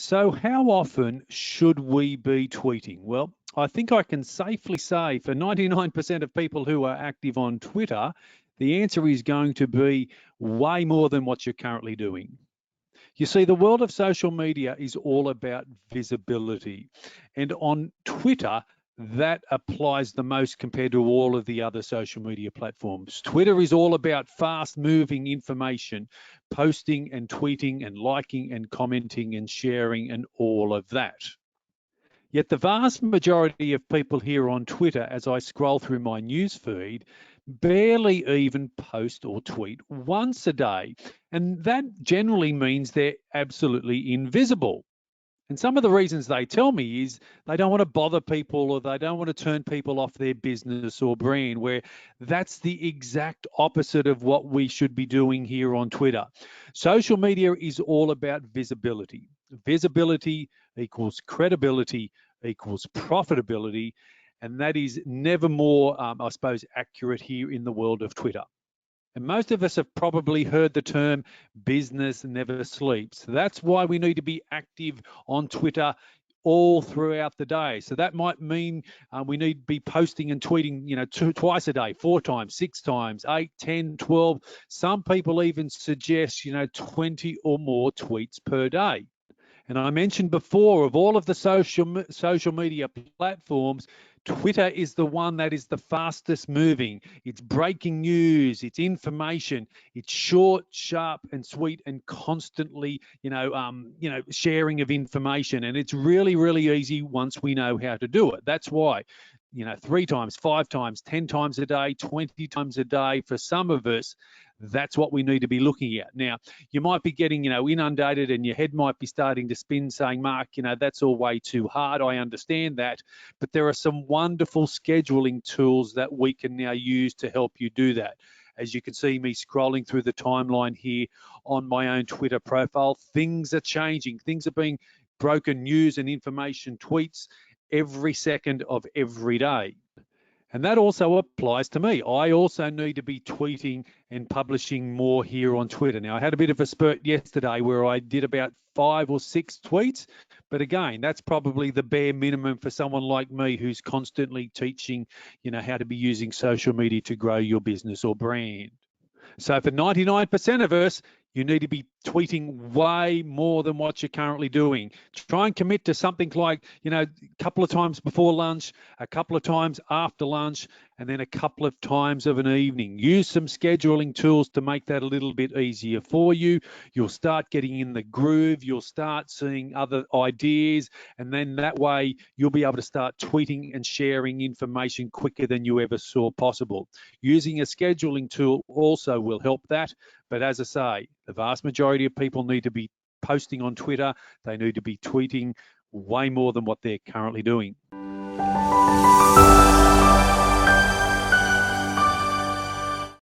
So how often should we be tweeting? Well, I think I can safely say for 99% of people who are active on Twitter, the answer is going to be way more than what you're currently doing. You see, the world of social media is all about visibility. And on Twitter, that applies the most compared to all of the other social media platforms. Twitter is all about fast moving information, posting and tweeting and liking and commenting and sharing and all of that. Yet the vast majority of people here on Twitter, as I scroll through my news feed, barely even post or tweet once a day. And that generally means they're absolutely invisible. And some of the reasons they tell me is they don't want to bother people or they don't want to turn people off their business or brand, where that's the exact opposite of what we should be doing here on Twitter. Social media is all about visibility. Visibility equals credibility equals profitability. And that is never more, I suppose, accurate here in the world of Twitter. And most of us have probably heard the term business never sleeps. That's why we need to be active on Twitter all throughout the day. So that might mean we need to be posting and tweeting, twice a day, 4 times, 6 times, 8, 10, 12. Some people even suggest, 20 or more tweets per day. And I mentioned before, of all of the social media platforms, Twitter is the one that is the fastest moving. It's breaking news, it's information, it's short, sharp, and sweet, and constantly, sharing of information. And it's really, really easy once we know how to do it. That's why, 3 times, 5 times, 10 times a day, 20 times a day. For some of us, that's what we need to be looking at. Now, you might be getting, inundated and your head might be starting to spin saying, Mark, that's all way too hard. I understand that. But there are some wonderful scheduling tools that we can now use to help you do that. As you can see me scrolling through the timeline here on my own Twitter profile, things are changing. Things are being broken news and information tweets every second of every day. And that also applies to me. I also need to be tweeting and publishing more here on Twitter. Now, I had a bit of a spurt yesterday where I did about 5 or 6 tweets. But again, that's probably the bare minimum for someone like me who's constantly teaching, how to be using social media to grow your business or brand. So for 99% of us, you need to be tweeting way more than what you're currently doing. Try and commit to something like, a couple of times before lunch, a couple of times after lunch, and then a couple of times of an evening. Use some scheduling tools to make that a little bit easier for you. You'll start getting in the groove. You'll start seeing other ideas. And then that way you'll be able to start tweeting and sharing information quicker than you ever saw possible. Using a scheduling tool also will help that. But as I say, the vast majority of people need to be posting on Twitter. They need to be tweeting way more than what they're currently doing.